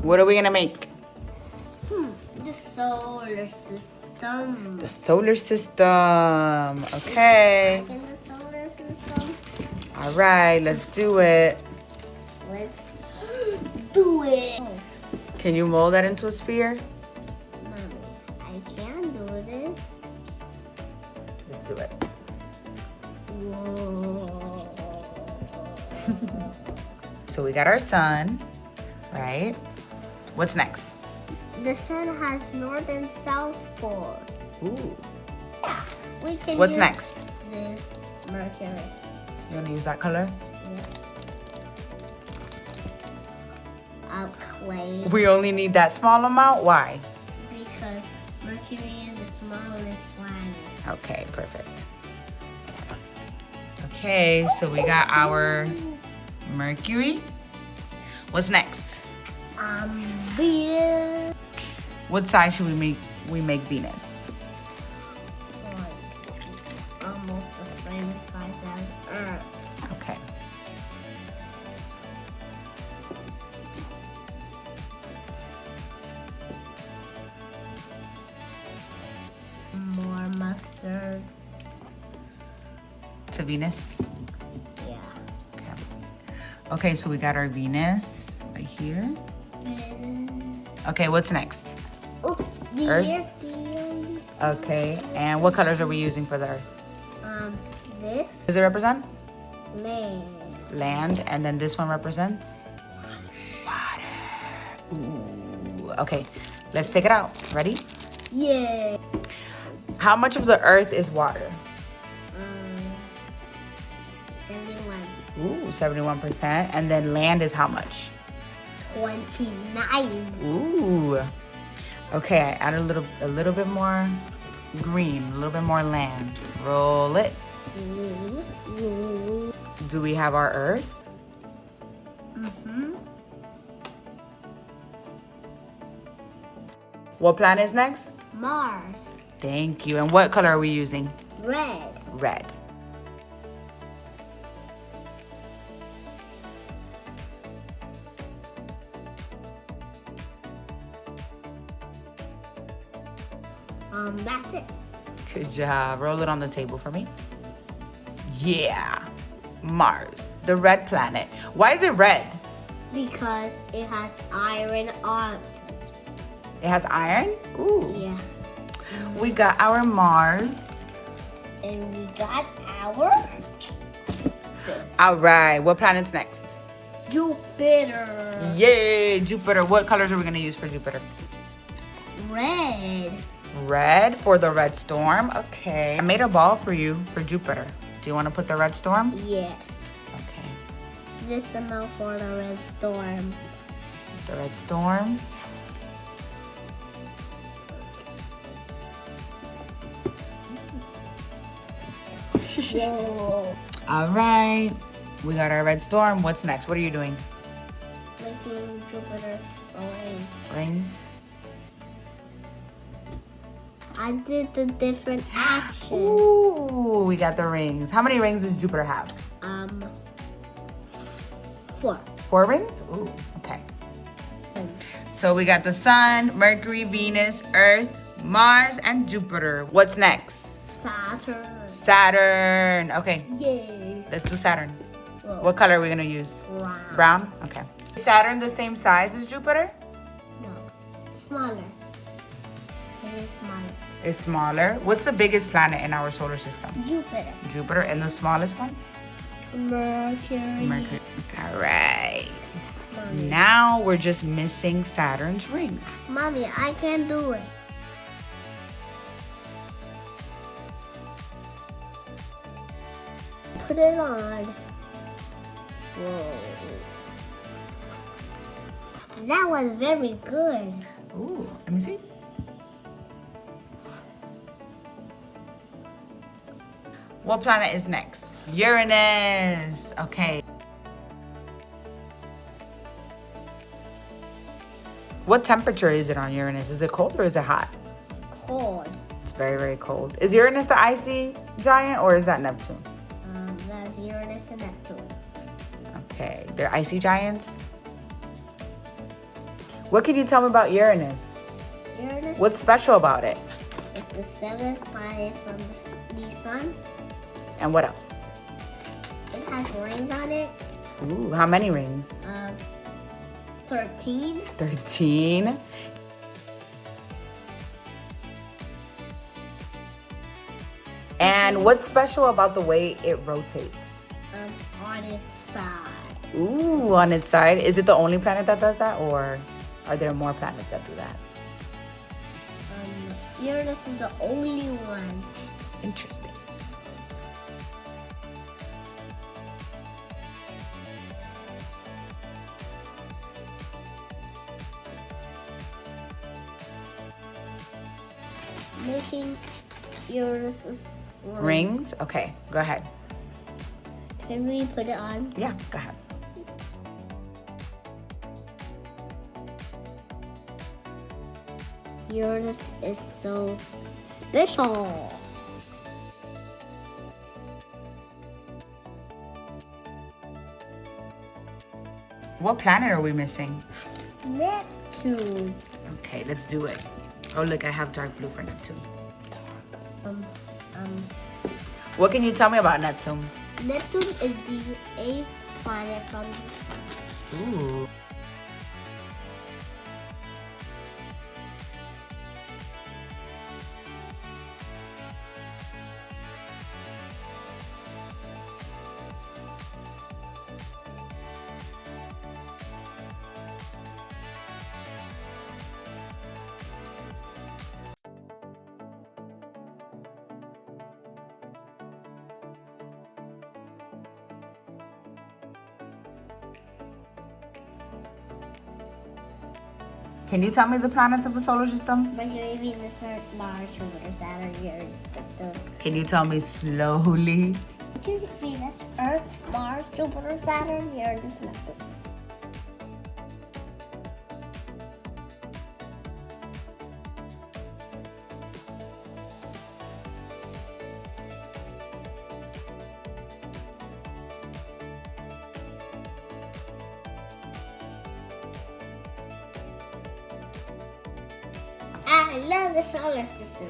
What are we gonna make? The solar system. The solar system. Okay. In the solar system. All right, let's do it. Let's do it. Can you mold that into a sphere? Mommy, I can do this. Let's do it. Whoa. So we got our sun, right? What's next? The sun has north and south poles. Ooh. Yeah. We can What's use next? this Mercury. You wanna use that color? Yes. Clay. We only need that small amount. Why? Because Mercury is the smallest planet. Okay, perfect. Okay, so we got our Mercury. What's next? Venus. What size should we make Venus? Almost the same size as Earth. Okay. More mustard. To Venus. Yeah. Okay. Okay, so we got our Venus right here. Okay, what's next? Oh, the Earth? Earth. Okay, and what colors are we using for the Earth? This Does it represent? land. Land, and then this one represents? Water. Ooh. Okay, let's take it out. Ready? Yeah. How much of the Earth is water? 71. Ooh, 71%. And then land is how much? 29. Ooh. Okay, I add a little bit more green, a little bit more land. Roll it. Do we have our Earth? Mm-hmm. What planet is next? Mars. Thank you. And what color are we using? Red. Red. That's it. Good job. Roll it on the table for me. Yeah. Mars, the red planet. Why is it red? Because it has iron on it. It has iron? Ooh. Yeah. We got our Mars. And we got our All right. What planet's next? Jupiter. Yay, Jupiter. What colors are we going to use for Jupiter? Red. Red for the red storm. Okay. I made a ball for you for Jupiter. Do you want to put the red storm? Yes. Okay. This is enough for the red storm. The red storm. Whoa. All right. We got our red storm. What's next? What are you doing? Making Jupiter a ring. Rings. I did the different action. Ooh, we got the rings. How many rings does Jupiter have? 4. 4 rings? Ooh, okay. So we got the sun, Mercury, Venus, Earth, Mars, and Jupiter. What's next? Saturn. Saturn. Okay, Yay. let's do Saturn. Whoa. What color are we gonna use? Brown. Brown? Okay. Is Saturn the same size as Jupiter? No. Smaller. It is smaller. It's smaller. What's the biggest planet in our solar system? Jupiter. Jupiter. And the smallest one? Mercury. Mercury. All right. Mommy. Now we're just missing Saturn's rings. Mommy, I can do it. Put it on. Whoa. That was very good. Ooh, let me see. What planet is next? Uranus. Okay. What temperature is it on Uranus? Is it cold or is it hot? Cold. It's very, very cold. Is Uranus the icy giant or is that Neptune? That's Uranus and Neptune. Okay, they're icy giants. What can you tell me about Uranus? Uranus What's special about it? is the seventh planet from the sun. And what else? It has rings on it. Ooh, how many rings? 13. 13. And what's special about the way it rotates? On its side. Ooh, on its side. Is it the only planet that does that, or are there more planets that do that? Uranus is the only one. Interesting. Making Uranus's Rings? Okay, go ahead. Can we put it on? Yeah, go ahead. Uranus is so special. What planet are we missing? Neptune. Okay, let's do it. Oh, look, I have dark blue for Neptune. What can you tell me about Neptune? Neptune is the 8th planet from the sun. Ooh. Can you tell me the planets of the solar system? Mercury, Venus, Earth, Mars, Jupiter, Saturn, Uranus, Neptune. Can you tell me slowly? Mercury, Venus, Earth, Mars, Jupiter, Saturn, Uranus, Neptune. I love the solar system.